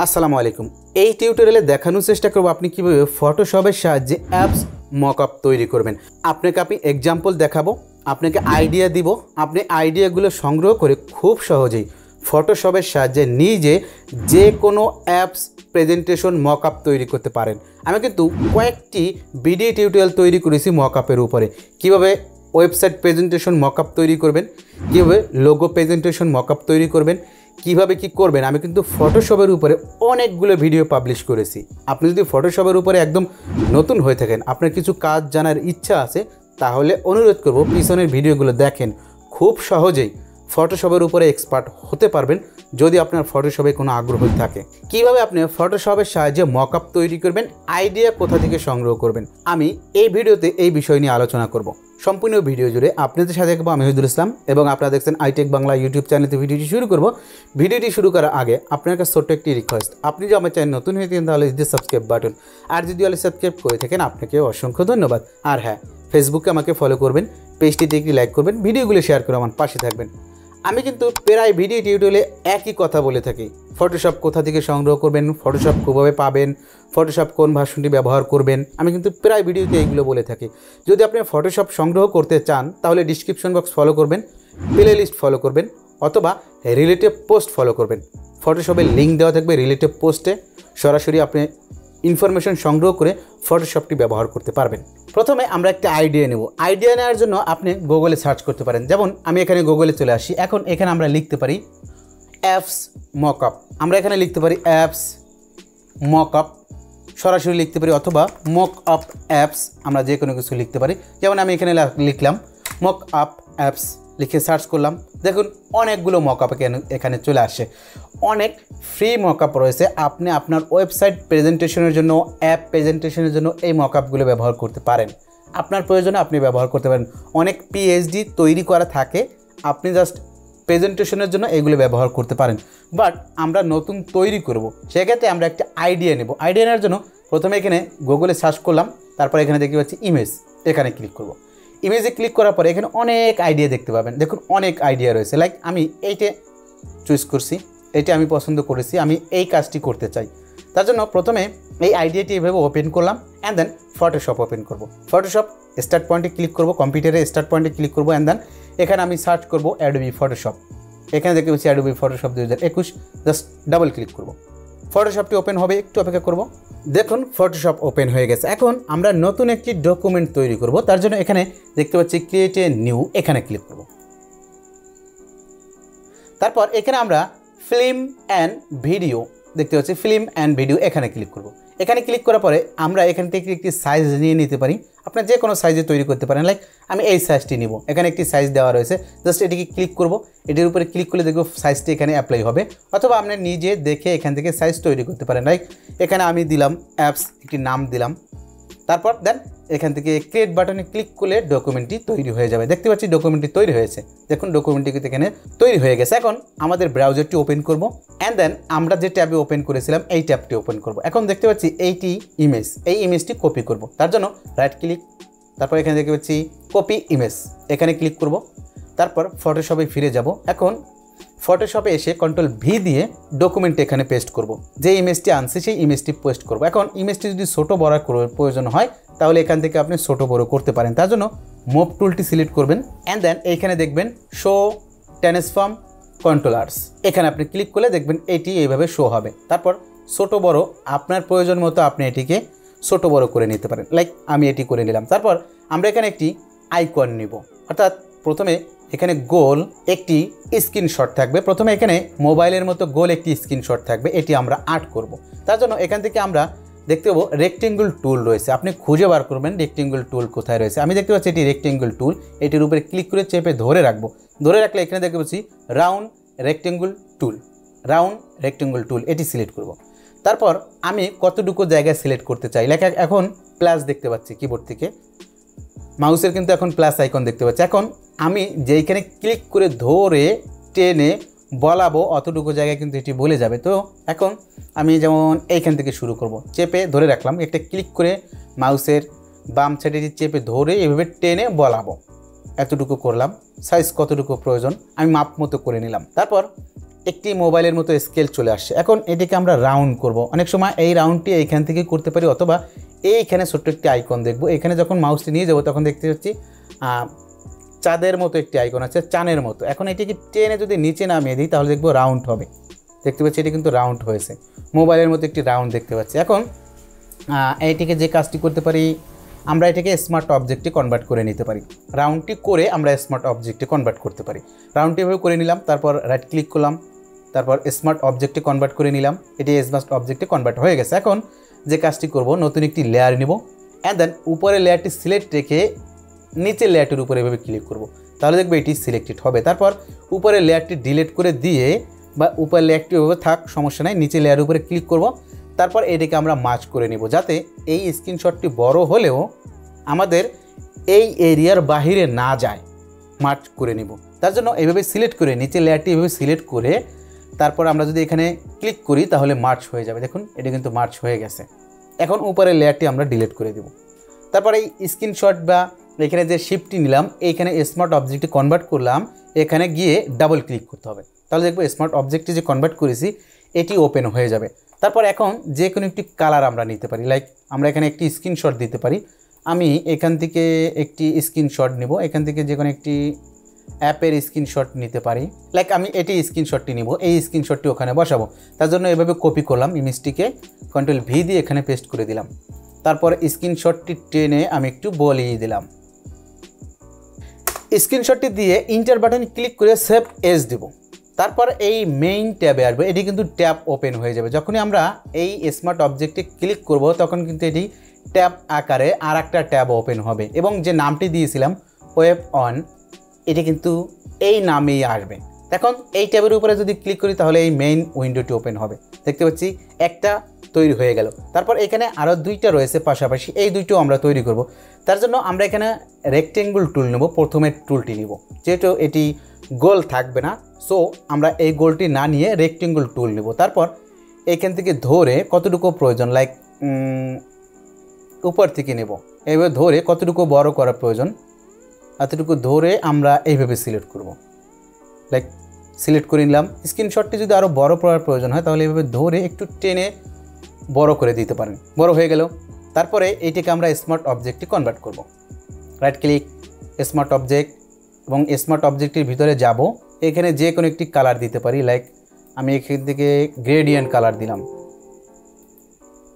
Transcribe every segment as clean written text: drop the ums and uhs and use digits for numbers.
আসসালামু আলাইকুম। এই টিউটোরিয়ালে দেখানোর চেষ্টা করব আপনি কিভাবে ফটোশপের সাহায্যে অ্যাপস মকআপ তৈরি করবেন। আপনাকে আমি এক্সাম্পল দেখাবো, আপনাকে আইডিয়া দিব, আপনি আইডিয়াগুলো সংগ্রহ করে খুব সহজেই ফটোশপের সাহায্যে নিজে যে কোনো অ্যাপস প্রেজেন্টেশন মকআপ তৈরি করতে পারেন। আমি কিন্তু কয়েকটি ভিডিও টিউটোরিয়াল তৈরি করেছি মকআপের উপরে, কিভাবে ওয়েবসাইট প্রেজেন্টেশন মকআপ তৈরি করবেন, কীভাবে লোগো প্রেজেন্টেশন মকআপ তৈরি করবেন, কিভাবে কি করবেন। আমি কিন্তু ফটোশপের উপরে অনেকগুলো ভিডিও পাবলিশ করেছি। আপনি যদি ফটোশপের উপরে একদম নতুন হয়ে থাকেন, আপনার কিছু কাজ জানার ইচ্ছা আছে, তাহলে অনুরোধ করব পিছনের ভিডিওগুলো দেখেন। খুব সহজেই ফটোশপের উপরে এক্সপার্ট হতে পারবেন যদি আপনার ফটোশপে কোনো আগ্রহ থাকে। কিভাবে আপনি ফটোশপের সাহায্যে মকআপ তৈরি করবেন, আইডিয়া কোথা থেকে সংগ্রহ করবেন, আমি এই ভিডিওতে এই বিষয় নিয়ে আলোচনা করব। সম্পূর্ণ ভিডিও জুড়ে আপনাদের সাথে থাকবো আমি ওহিদুল ইসলাম এবং আপনারা দেখছেন আইটেক বাংলা ইউটিউব চ্যানেলে। ভিডিওটি শুরু করব। ভিডিওটি শুরু করার আগে আপনার কাছে ছোট্ট একটি রিকোয়েস্ট, আপনি যদি আমার চ্যানেল নতুন হয়ে থাকেন তাহলে দিতে সাবস্ক্রাইব বাটন, আর যদি অলরেডি সাবস্ক্রাইব করে থাকেন আপনাকে অসংখ্য ধন্যবাদ। আর হ্যাঁ, ফেসবুকে আমাকে ফলো করবেন, পেজটিতে একটি লাইক করবেন, ভিডিওগুলো শেয়ার করে আমার পাশে থাকবেন। আমি কিন্তু প্রায় ভিডিও টিউটোরিয়ালে একই কথা বলে থাকি, ফটোশপ কোথা থেকে সংগ্রহ করবেন, ফটোশপ কীভাবে পাবেন, ফটোশপ কোন ভার্সনটি ব্যবহার করবেন। আমি কিন্তু প্রায় ভিডিওতে এইগুলো বলে থাকি। যদি আপনি ফটোশপ সংগ্রহ করতে চান তাহলে ডিসক্রিপশন বক্স ফলো করবেন, প্লে লিস্ট ফলো করবেন, অথবা রিলেটিভ পোস্ট ফলো করবেন। ফটোশপের লিঙ্ক দেওয়া থাকবে রিলেটিভ পোস্টে, সরাসরি আপনি ইনফরমেশন সংগ্রহ করে ফটোশপটি ব্যবহার করতে পারবেন। প্রথমে আমরা একটা আইডিয়া নেব। আইডিয়া নেওয়ার জন্য আপনি গুগলে সার্চ করতে পারেন। যেমন আমি এখানে গুগলে চলে আসি। এখন এখানে আমরা লিখতে পারি অ্যাপস মকআপ। আমরা এখানে লিখতে পারি অ্যাপস মকআপ, সরাসরি লিখতে পারি, অথবা মকআপ অ্যাপস, আমরা যে কোনো কিছু লিখতে পারি। যেমন আমি এখানে লিখলাম মকআপ অ্যাপস, লিখে সার্চ করলাম। দেখুন অনেকগুলো মকআপ এখানে চলে আসে। অনেক ফ্রি মকআপ রয়েছে। আপনি আপনার ওয়েবসাইট প্রেজেন্টেশনের জন্য, অ্যাপ প্রেজেন্টেশনের জন্য এই মকআপগুলো ব্যবহার করতে পারেন। আপনার প্রয়োজনে আপনি ব্যবহার করতে পারেন। অনেক পিএইচডি তৈরি করা থাকে, আপনি জাস্ট প্রেজেন্টেশনের জন্য এগুলো ব্যবহার করতে পারেন। বাট আমরা নতুন তৈরি করব, সেক্ষেত্রে আমরা একটা আইডিয়া নেব। আইডিয়া নেওয়ার জন্য প্রথমে এখানে গুগলে সার্চ করলাম, তারপর এখানে দেখতে পাচ্ছি ইমেজ, এখানে ক্লিক করব। ইমেজে ক্লিক করার পরে এখানে অনেক আইডিয়া দেখতে পাবেন। দেখুন অনেক আইডিয়া রয়েছে। লাইক আমি এইটা চুজ করছি, এটা আমি পছন্দ করেছি, আমি এই কাজটি করতে চাই। তার জন্য প্রথমে এই আইডিয়াটি এভাবে ওপেন করলাম, অ্যান্ড দেন ফটোশপ ওপেন করব। ফটোশপ স্টার্ট পয়েন্টে ক্লিক করব, কম্পিউটারে স্টার্ট পয়েন্টে ক্লিক করব, অ্যান্ড দেন এখানে আমি সার্চ করব অ্যাডোবি ফটোশপ। এখানে দেখতে পাচ্ছি Adobe Photoshop 2021, just double click করব। ফটোশপটি ওপেন হবে, একটু অপেক্ষা করব। দেখুন ফটোশপ ওপেন হয়ে গেছে। এখন আমরা নতুন একটি ডকুমেন্ট তৈরি করব। তার জন্য এখানে দেখতে পাচ্ছি ক্রিয়েট এ নিউ, এখানে ক্লিক করব। তারপর এখানে আমরা ফিল্ম অ্যান্ড ভিডিও দেখতে পাচ্ছি, ফিল্ম অ্যান্ড ভিডিও, এখানে ক্লিক করব। এখানে ক্লিক করার পরে আমরা এখান থেকে একটি সাইজ নিয়ে নিতে পারি। আপনার যে কোনো সাইজে তৈরি করতে পারেন। লাইক আমি এই সাইজটি নিব, এখানে একটি সাইজ দেওয়া রয়েছে, জাস্ট এটিকে ক্লিক করব। এটির উপরে ক্লিক করলে দেখব সাইজটি এখানে অ্যাপ্লাই হবে, অথবা আপনি নিজে দেখে এখান থেকে সাইজ তৈরি করতে পারেন। লাইক এখানে আমি দিলাম অ্যাপস, একটি নাম দিলাম, তারপর দেন এখান থেকে ক্রিয়েট বাটনে ক্লিক করলে ডকুমেন্টটি তৈরি হয়ে যাবে। দেখতে পাচ্ছি ডকুমেন্টটি তৈরি হয়েছে। দেখুন ডকুমেন্টটি এখানে তৈরি হয়ে গেছে। এখন আমাদের ব্রাউজারটি ওপেন করব, অ্যান্ড দেন আমরা যে ট্যাবে ওপেন করেছিলাম এই ট্যাবটি ওপেন করব। এখন দেখতে পাচ্ছি এইটি ইমেজ, এই ইমেজটি কপি করব। তার জন্য রাইট ক্লিক, তারপর এখানে দেখতে পাচ্ছি কপি ইমেজ, এখানে ক্লিক করব। তারপর ফটোশপে ফিরে যাব। এখন ফটোশপে এসে Ctrl+V দিয়ে ডকুমেন্টে এখানে পেস্ট করব। যে ইমেজটি আনছি সেই ইমেজটি পেস্ট করব। এখন ইমেজটি যদি ছোটো বড় প্রয়োজন হয় তাহলে এখান থেকে আপনি ছোটো বড় করতে পারেন। তার জন্য মুভ টুলটি সিলেক্ট করবেন, অ্যান্ড দেন এইখানে দেখবেন শো ট্রান্সফর্ম কন্ট্রোলার্স, এখানে আপনি ক্লিক করলে দেখবেন এটি এইভাবে শো হবে। তারপর ছোটো বড় আপনার প্রয়োজন মতো আপনি এটিকে ছোটো বড় করে নিতে পারেন। লাইক আমি এটি করে নিলাম। তারপর আমরা এখানে একটি আইকন নিব, অর্থাৎ প্রথমে এখানে গোল একটি স্ক্রিনশট থাকবে। প্রথমে এখানে মোবাইলের মতো গোল একটি স্ক্রিনশট থাকবে, এটি আমরা আর্ট করব। তার জন্য এখান থেকে আমরা দেখতে পাবো রেক্টেঙ্গল টুল রয়েছে। আপনি খুঁজে বার করবেন রেক্টেঙ্গল টুল কোথায় রয়েছে। আমি দেখতে পাচ্ছি এটি রেক্টেঙ্গল টুল, এটির উপরে ক্লিক করে চেপে ধরে রাখবো। ধরে রাখলে এখানে দেখতে পাচ্ছি রাউন্ড রেক্টেঙ্গল টুল, রাউন্ড রেক্টেঙ্গল টুল, এটি সিলেক্ট করব। তারপর আমি কতটুকু জায়গায় সিলেক্ট করতে চাই। লাইক এখন প্লাস দেখতে পাচ্ছি কিবোর্ড থেকে, মাউসের কিন্তু এখন প্লাস আইকন দেখতে পাচ্ছি। এখন আমি যেইখানে ক্লিক করে ধরে টেনে বলাবো অতটুকু জায়গায় কিন্তু এটি বলে যাবে। তো এখন আমি যেমন এইখান থেকে শুরু করব, চেপে ধরে রাখলাম, একটা ক্লিক করে মাউসের বাম সাইডে চেপে ধরে এভাবে টেনে বলাবো, এতটুকু করলাম। সাইজ কতটুকু প্রয়োজন আমি মাপ মতো করে নিলাম। তারপর একটি মোবাইলের মতো স্কেল চলে আসছে। এখন এটিকে আমরা রাউন্ড করব। অনেক সময় এই রাউন্ডটি এইখান থেকে করতে পারি, অথবা এইখানে ছোট্ট একটি আইকন দেখব, এখানে যখন মাউসটি নিয়ে যাব তখন দেখতে পাচ্ছি চাঁদের মতো একটি আইকন আছে, চানের মতো। এখন এটিকে টেনে যদি নিচে নামিয়ে দিই তাহলে দেখব রাউন্ড হবে। দেখতে পাচ্ছি এটি কিন্তু রাউন্ড হয়েছে, মোবাইলের মতো একটি রাউন্ড দেখতে পাচ্ছি। এখন এইটিকে যে কাজটি করতে পারি, আমরা এটাকে স্মার্ট অবজেক্টে কনভার্ট করে নিতে পারি। রাউন্ডটি করে আমরা স্মার্ট অবজেক্টে কনভার্ট করতে পারি। রাউন্ডটি এভাবে করে নিলাম, তারপর রাইট ক্লিক করলাম, তারপর স্মার্ট অবজেক্টে কনভার্ট করে নিলাম। এটি স্মার্ট অবজেক্টে কনভার্ট হয়ে গেছে। এখন যে কাজটি করব, নতুন একটি লেয়ার নিব, অ্যান্ড দেন উপরে লেয়ারটি সিলেক্ট রেখে নিচের লেয়ারটির উপরে এভাবে ক্লিক করব, তাহলে দেখবে এটি সিলেক্টেড হবে। তারপর উপরে লেয়ারটি ডিলিট করে দিয়ে, বা উপরের লেয়ারটি ওভাবে থাক সমস্যা নাই, নিচে লেয়ারের উপরে ক্লিক করব। তারপর এটিকে আমরা মার্জ করে নিব, যাতে এই স্ক্রিনশটটি বড় হলেও আমাদের এই এরিয়ার বাহিরে না যায়। মার্জ করে নিব, তার জন্য এইভাবে সিলেক্ট করে নিচে লেয়ারটি এভাবে সিলেক্ট করে তারপর আমরা যদি এখানে ক্লিক করি তাহলে মার্জ হয়ে যাবে। দেখুন এটি কিন্তু মার্জ হয়ে গেছে। এখন উপরের লেয়ারটি আমরা ডিলিট করে দেব। তারপর এই স্ক্রিনশট বা এখানে যে শিপটি নিলাম, এইখানে স্মার্ট অবজেক্টে কনভার্ট করলাম, এখানে গিয়ে ডাবল ক্লিক করতে হবে, তাহলে দেখবো স্মার্ট অবজেক্টে যে কনভার্ট করেছি এটি ওপেন হয়ে যাবে। তারপর এখন যে কোনো একটি কালার আমরা নিতে পারি, লাইক আমরা এখানে একটি স্ক্রিনশট দিতে পারি। আমি এখান থেকে একটি স্ক্রিনশট নিব, এখান থেকে যে কোনো একটি অ্যাপের স্ক্রিনশট নিতে পারি। লাইক আমি এটি স্ক্রিনশটটি নিব, এই স্ক্রিনশটটি ওখানে বসাবো। তার জন্য এভাবে কপি করলাম, ইমেজটিকে কন্ট্রোল ভি দিয়ে এখানে পেস্ট করে দিলাম। তারপর স্ক্রিনশটটি টেনে আমি একটু বলিয়ে দিলাম। স্ক্রিনশটটি দিয়ে ইন্টার বাটনে ক্লিক করে সেভ এজ দেব। তারপর এই মেইন ট্যাবে আসবে, এটি কিন্তু ট্যাব ওপেন হয়ে যাবে। যখনই আমরা এই স্মার্ট অবজেক্টে ক্লিক করব তখন কিন্তু এটি ট্যাব আকারে আর একটা ট্যাব ওপেন হবে, এবং যে নামটি দিয়েছিলাম ওয়েব অন, এটি কিন্তু এই নামেই আসবে। এখন এই ট্যাবের উপরে যদি ক্লিক করি তাহলে এই মেইন উইন্ডোটি ওপেন হবে। দেখতে পাচ্ছি একটা তৈরি হয়ে গেল। তারপর এখানে আরও দুইটা রয়েছে পাশাপাশি, এই দুইটাও আমরা তৈরি করব। তার জন্য আমরা এখানে রেক্টেঙ্গুল টুল নেব, প্রথমে টুলটি নিব, যেহেতু এটি গোল থাকবে না, সো আমরা এই গোলটি না নিয়ে রেক্টেঙ্গুল টুল নেব। তারপর এখান থেকে ধরে কতটুকু প্রয়োজন, লাইক উপর থেকে নেব, এইভাবে ধরে কতটুকু বড় করা প্রয়োজন এতটুকু ধরে আমরা এইভাবে সিলেক্ট করব। লাইক সিলেক্ট করে নিলাম। স্ক্রিনশটটি যদি আরও বড় করার প্রয়োজন হয় তাহলে এইভাবে ধরে একটু টেনে বড় করে দিতে পারেন, বড় হয়ে গেল। তারপরে এইটিকে আমরা স্মার্ট অবজেক্টে কনভার্ট করব। রাইট ক্লিক, স্মার্ট অবজেক্ট, এবং স্মার্ট অবজেক্টের ভিতরে যাব, এখানে যে কোনো একটি কালার দিতে পারি। লাইক আমি এখান থেকে গ্রেডিয়েন্ট কালার দিলাম,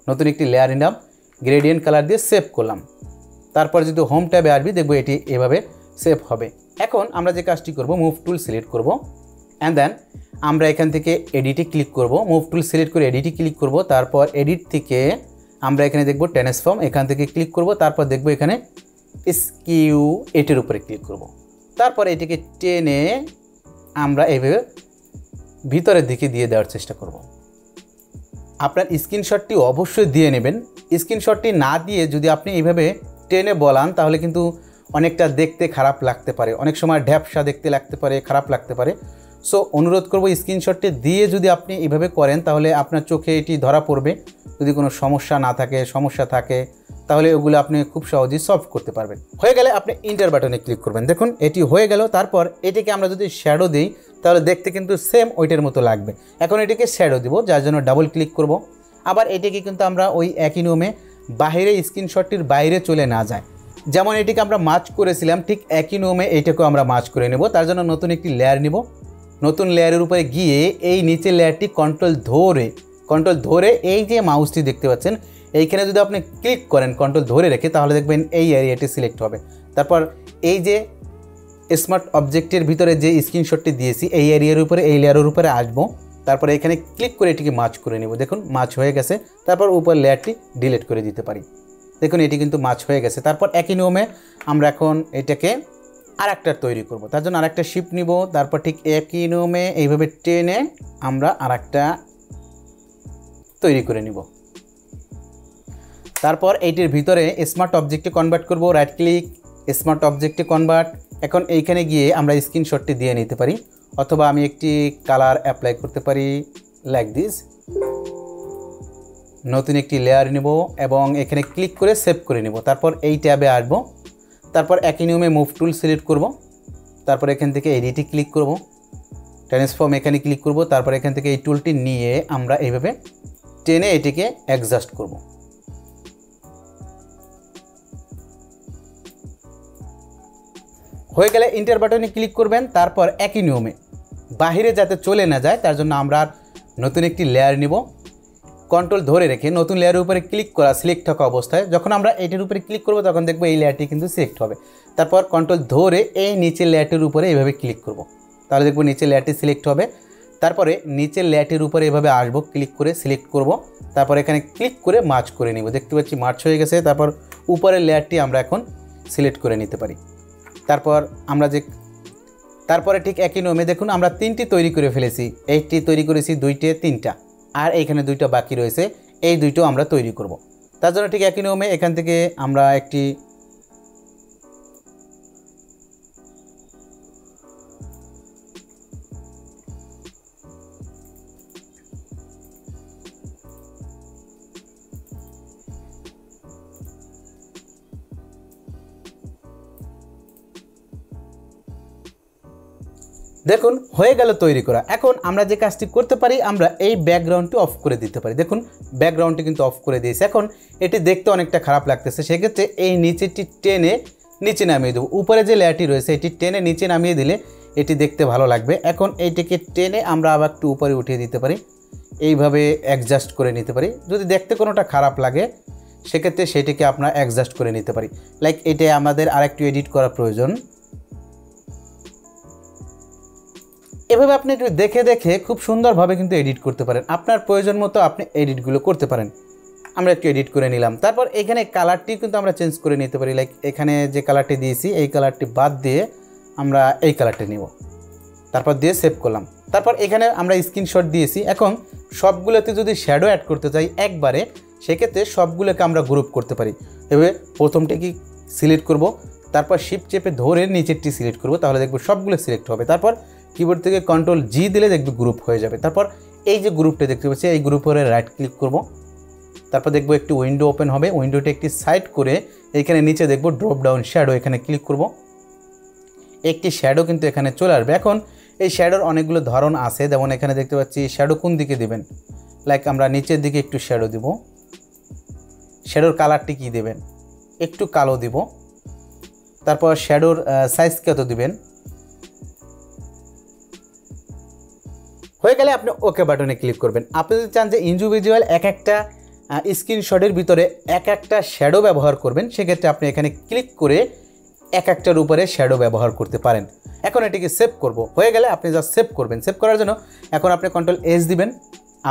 নতুন একটি লেয়ার নিলাম, গ্রেডিয়েন্ট কালার দিয়ে সেভ করলাম। তারপর যদি হোম ট্যাবে আসবি দেখবো এটি এভাবে সেভ হবে। এখন আমরা যে কাজটি করব, মুভ টুল সিলেক্ট করব, অ্যান্ড দেন আমরা এখান থেকে এডিটে ক্লিক করব। মুভ টুল সিলেক্ট করে এডিটে ক্লিক করব। তারপর এডিট থেকে আমরা এখানে দেখব ট্রান্সফর্ম, এখান থেকে ক্লিক করব। তারপর দেখব এখানে স্কিউ, এটির উপরে ক্লিক করব। তারপর এটিকে টেনে আমরা এইভাবে ভিতরের দিকে দিয়ে দেওয়ার চেষ্টা করব। আপনার স্ক্রিনশটটি অবশ্যই দিয়ে নেবেন। স্ক্রিনশটটি না দিয়ে যদি আপনি এইভাবে টেনে বলান তাহলে কিন্তু অনেকটা দেখতে খারাপ লাগতে পারে, অনেক সময় ঢ্যাপসা দেখতে লাগতে পারে, খারাপ লাগতে পারে। সো অনুরোধ করব স্ক্রিনশটটি দিয়ে যদি আপনি এইভাবে করেন তাহলে আপনার চোখে এটি ধরা পড়বে। যদি কোনো সমস্যা না থাকে, সমস্যা থাকে, তাহলে ওগুলো আপনি খুব সহজেই সলভ করতে পারবেন। হয়ে গেলে আপনি ইন্টার বাটনে ক্লিক করবেন। দেখুন এটি হয়ে গেল। তারপর এটিকে আমরা যদি শ্যাডো দিই তাহলে দেখতে কিন্তু সেম ওইটার মতো লাগবে। এখন এটিকে শ্যাডো দিব, যার জন্য ডাবল ক্লিক করব। আবার এটিকে কিন্তু আমরা ওই একই নিয়মে বাইরে, স্ক্রিনশটটির বাইরে চলে না যায়, যেমন এটিকে আমরা মার্জ করেছিলাম ঠিক একই নিয়মে এইটাকেও আমরা মার্জ করে নেব। তার জন্য নতুন একটি লেয়ার নিব, নতুন লেয়ারের উপরে গিয়ে এই নিচের লেয়ারটি কন্ট্রোল ধরে এই যে মাউসটি দেখতে পাচ্ছেন এইখানে যদি আপনি ক্লিক করেন কন্ট্রোল ধরে রেখে, তাহলে দেখবেন এই এরিয়াটি সিলেক্ট হবে। তারপর এই যে স্মার্ট অবজেক্টের ভিতরে যে স্ক্রিনশটটি দিয়েছি এই এরিয়ার উপরে, এই লেয়ারের উপরে আসবো। তারপরে এখানে ক্লিক করে এটিকে মার্জ করে নেব। দেখুন মার্জ হয়ে গেছে। তারপর উপর লেয়ারটি ডিলিট করে দিতে পারি। দেখুন এটি কিন্তু মার্জ হয়ে গেছে। তারপর একই নিয়মে আমরা এখন এটাকে আর একটা তৈরি করব। তার জন্য আরেকটা শিফট নিব, তারপর ঠিক একই নিয়মে এইভাবে টেনে আমরা আরেকটা তৈরি করে নিব। তারপর এইটির ভিতরে স্মার্ট অবজেক্টে কনভার্ট করব। রাইট ক্লিক, স্মার্ট অবজেক্টে কনভার্ট। এখন এইখানে গিয়ে আমরা স্ক্রিনশটটি দিয়ে নিতে পারি, অথবা আমি একটি কালার অ্যাপ্লাই করতে পারি লাইক দিস। নতুন একটি লেয়ার নেব এবং এখানে ক্লিক করে সেভ করে নেব। তারপর এই ট্যাবে আসব। তারপর একই নিয়মে মুভ টুল সিলেক্ট করব। তারপর এখান থেকে এডিটে ক্লিক করব। ট্রান্সফর্ম এখানে ক্লিক করব, তারপর এখান থেকে এই টুলটি নিয়ে আমরা এইভাবে টেনে এটিকে অ্যাডজাস্ট করব। হয়ে গেলে ইন্টার বাটনে ক্লিক করবেন। তারপর একই নিয়মে বাহিরে যাতে চলে না যায় তার জন্য আমরা নতুন একটি লেয়ার নিব, কন্ট্রোল ধরে রেখে নতুন লেয়ারের উপরে ক্লিক করা সিলেক্ট থাকা অবস্থায় যখন আমরা এটির উপরে ক্লিক করব তখন দেখব এই লেয়ারটি কিন্তু সিলেক্ট হবে। তারপর কন্ট্রোল ধরে এই নিচের লেয়ারটির উপরে এইভাবে ক্লিক করব, তাহলে দেখব নিচের লেয়ারটি সিলেক্ট হবে। তারপরে নিচের লেয়ারটির উপরে এভাবে আসবো, ক্লিক করে সিলেক্ট করব, তারপর এখানে ক্লিক করে মার্জ করে নিব। দেখতে পাচ্ছি মার্জ হয়ে গেছে। তারপর উপরের লেয়ারটি আমরা এখন সিলেক্ট করে নিতে পারি। তারপর আমরা তারপরে ঠিক একই নিয়মে দেখুন আমরা 3টি তৈরি করে ফেলেছি। এইটি তৈরি করেছি 2টে 3টা, আর এইখানে 2টা বাকি রয়েছে, এই 2টো আমরা তৈরি করব। তার জন্য ঠিক একই নিয়মে এখান থেকে আমরা একটি দেখুন হয়ে গেল তৈরি করা। এখন আমরা যে কাজটি করতে পারি, আমরা এই ব্যাকগ্রাউন্ডটি অফ করে দিতে পারি। দেখুন ব্যাকগ্রাউন্ডটি কিন্তু অফ করে দিয়েছে। এখন এটি দেখতে অনেকটা খারাপ লাগতেছে, সেক্ষেত্রে এই নিচেরটি টেনে নিচে নামিয়ে দেবো। উপরে যে লেয়ারটি রয়েছে এটি টেনে নিচে নামিয়ে দিলে এটি দেখতে ভালো লাগবে। এখন এইটিকে টেনে আমরা আবার একটু উপরে উঠিয়ে দিতে পারি, এইভাবে অ্যাডজাস্ট করে নিতে পারি। যদি দেখতে কোনোটা খারাপ লাগে সেক্ষেত্রে সেটিকে আপনার অ্যাডজাস্ট করে নিতে পারি। লাইক এটা আমাদের আরেকটু এডিট করা প্রয়োজন। এভাবে আপনি একটু দেখে দেখে খুব সুন্দরভাবে কিন্তু এডিট করতে পারেন, আপনার প্রয়োজন মতো আপনি এডিটগুলো করতে পারেন। আমরা একটু এডিট করে নিলাম। তারপর এখানে কালারটি কিন্তু আমরা চেঞ্জ করে নিতে পারি। লাইক এখানে যে কালারটি দিয়েছি এই কালারটি বাদ দিয়ে আমরা এই কালারটি নিব, তারপর দিয়ে সেভ করলাম। তারপর এখানে আমরা স্ক্রিনশট দিয়েছি। এখন সবগুলোতে যদি শ্যাডো অ্যাড করতে চাই একবারে, সেক্ষেত্রে সবগুলোকে আমরা গ্রুপ করতে পারি। এভাবে প্রথমটি সিলেক্ট করব, তারপর শিফট চেপে ধরে নিচেরটি সিলেক্ট করব, তাহলে দেখব সবগুলো সিলেক্ট হবে। তারপর কিবোর্ড থেকে কন্ট্রোল জি দিলে দেখবে গ্রুপ হয়ে যাবে। তারপর এই যে গ্রুপটা দেখতে পাচ্ছি এই গ্রুপে রাইট ক্লিক করব, তারপর দেখব একটি উইন্ডো ওপেন হবে। উইন্ডোটি একটি সাইড করে এইখানে নিচে দেখব ড্রপ ডাউন শ্যাডো, এখানে ক্লিক করব। একটি শ্যাডো কিন্তু এখানে চলে আসবে। এখন এই শ্যাডোর অনেকগুলো ধরন আছে, যেমন এখানে দেখতে পাচ্ছি শ্যাডো কোন দিকে দিবেন। লাইক আমরা নিচের দিকে একটু শ্যাডো দিব। শ্যাডোর কালারটি কি দেবেন, একটু কালো দিব। তারপর শ্যাডোর সাইজ কত দিবেন। হয়ে গেলে আপনি ওকে বাটনে ক্লিক করবেন। আপনি যদি চান যে ইন্ডিভিজুয়াল এক একটা স্ক্রিনশটের ভিতরে এক একটা শ্যাডো ব্যবহার করবেন, সেক্ষেত্রে আপনি এখানে ক্লিক করে এক একটার উপরে শ্যাডো ব্যবহার করতে পারেন। এখন এটিকে সেভ করব। হয়ে গেলে আপনি জাস্ট সেভ করবেন। সেভ করার জন্য এখন আপনি কন্ট্রোল এস দিবেন,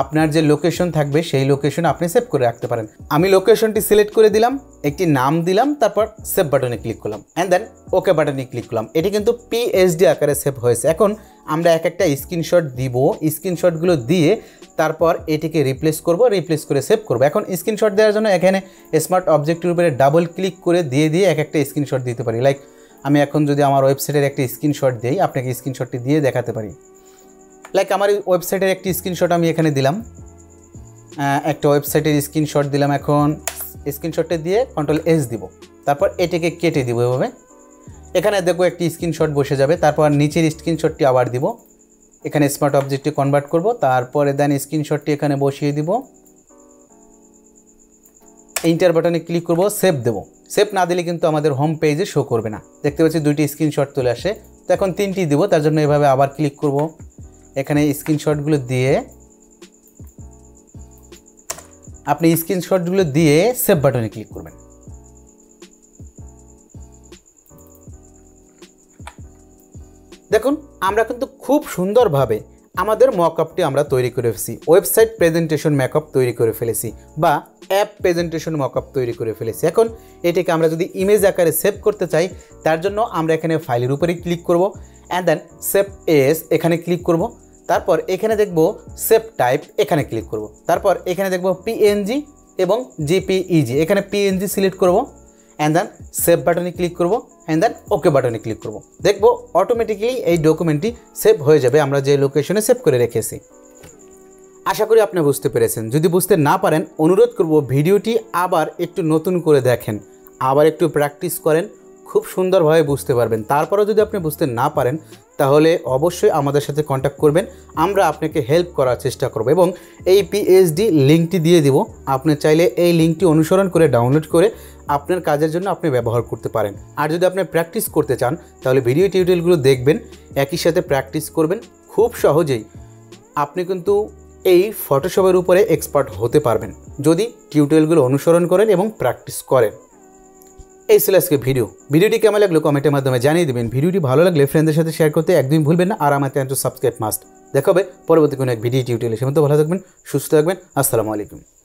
আপনার যে লোকেশন থাকবে সেই লোকেশনে আপনি সেভ করে রাখতে পারেন। আমি লোকেশনটি সিলেক্ট করে দিলাম, একটি নাম দিলাম, তারপর সেভ বাটনে ক্লিক করলাম অ্যান্ড দেন ওকে বাটনে ক্লিক করলাম। এটি কিন্তু পিএইচডি আকারে সেভ হয়েছে। এখন আমরা এক একটা স্ক্রিনশট দিব, স্ক্রিনশটগুলো দিয়ে তারপর এটিকে রিপ্লেস করব, রিপ্লেস করে সেভ করব। এখন স্ক্রিনশট দেওয়ার জন্য এখানে স্মার্ট অবজেক্টের উপরে ডাবল ক্লিক করে দিয়ে এক একটা স্ক্রিনশট দিতে পারি। লাইক আমি এখন যদি আমার ওয়েবসাইটের একটি স্ক্রিনশট দিই, আপনাকে স্ক্রিনশটটি দিয়ে দেখাতে পারি। লাইক আমার এই ওয়েবসাইটের একটি স্ক্রিনশট আমি এখানে দিলাম, একটা ওয়েবসাইটের স্ক্রিনশট দিলাম। এখন স্ক্রিনশটটা দিয়ে কন্ট্রোল এস দিব, তারপর এটিকে কেটে দিব এভাবে। এখানে দেখো একটি স্ক্রিনশট বসে যাবে। তারপর নিচের স্ক্রিনশটটি আবার দিব, এখানে স্মার্ট অবজেক্টটি কনভার্ট করব, তারপরে দেন স্ক্রিনশটটি এখানে বসিয়ে দিব। ইন্টার বাটনে ক্লিক করব, সেভ দেব। সেভ না দিলে কিন্তু আমাদের হোম পেজে শো করবে না। দেখতে পাচ্ছি 2টি স্ক্রিনশট চলে আসে। তো এখন 3টি দিব, তার জন্য এভাবে আবার ক্লিক করব। এখানে স্ক্রিনশটগুলো দিয়ে আপনি স্ক্রিনশটগুলো দিয়ে সেভ বাটনে ক্লিক করবেন। দেখুন আমরা কিন্তু খুব সুন্দরভাবে আমাদের মকআপটি আমরা তৈরি করে ফেলেছি, ওয়েবসাইট প্রেজেন্টেশন মকআপ তৈরি করে ফেলেছি বা অ্যাপ প্রেজেন্টেশন মকআপ তৈরি করে ফেলেছি। এখন এটাকে আমরা যদি ইমেজ আকারে সেভ করতে চাই, তার জন্য আমরা এখানে ফাইলের উপরে ক্লিক করব অ্যান্ড দেন সেভ এস এখানে ক্লিক করব। তারপর এখানে দেখব সেভ টাইপ, এখানে ক্লিক করব। তারপর এখানে দেখব পিএনজি এবং জেপিইজি, এখানে পিএনজি সিলেক্ট করব অ্যান্ড দেন সেভ বাটনে ক্লিক করব অ্যান্ড দেন ওকে বাটনে ক্লিক করব। দেখব অটোমেটিক্যালি এই ডকুমেন্টটি সেভ হয়ে যাবে আমরা যে লোকেশনে সেভ করে রেখেছি। আশা করি আপনি বুঝতে পেরেছেন। যদি বুঝতে না পারেন অনুরোধ করব ভিডিওটি আবার একটু নতুন করে দেখেন, আবার একটু প্র্যাকটিস করেন, খুব সুন্দরভাবে বুঝতে পারবেন। তারপরেও যদি আপনি বুঝতে না পারেন তাহলে অবশ্যই আমাদের সাথে কন্ট্যাক্ট করবেন, আমরা আপনাকে হেল্প করার চেষ্টা করব এবং এই পিএইচডি লিঙ্কটি দিয়ে দিব। আপনি চাইলে এই লিঙ্কটি অনুসরণ করে ডাউনলোড করে আপনার কাজের জন্য আপনি ব্যবহার করতে পারেন। আর যদি আপনি প্র্যাকটিস করতে চান তাহলে ভিডিও টিউটোরিয়ালগুলো দেখবেন, একই সাথে প্র্যাকটিস করবেন। খুব সহজেই আপনি কিন্তু এই ফটোশপের উপরে এক্সপার্ট হতে পারবেন যদি টিউটোরিয়ালগুলো অনুসরণ করেন এবং প্র্যাকটিস করেন। এই ছিল আজকে ভিডিওটি কেমন লাগলো কমেন্টের মাধ্যমে জানিয়ে দেবেন। ভিডিওটি ভালো লাগলে ফ্রেন্ডদের সাথে শেয়ার করতে একদমই ভুলবেন না। আর আমার চ্যানেলটি সাবস্ক্রাইব মাস্ট। দেখা হবে পরবর্তী কোনো এক ভিডিও টিউটোরিয়ালে। সে মতো ভালো থাকবেন, সুস্থ থাকবেন। আসসালামু আলাইকুম।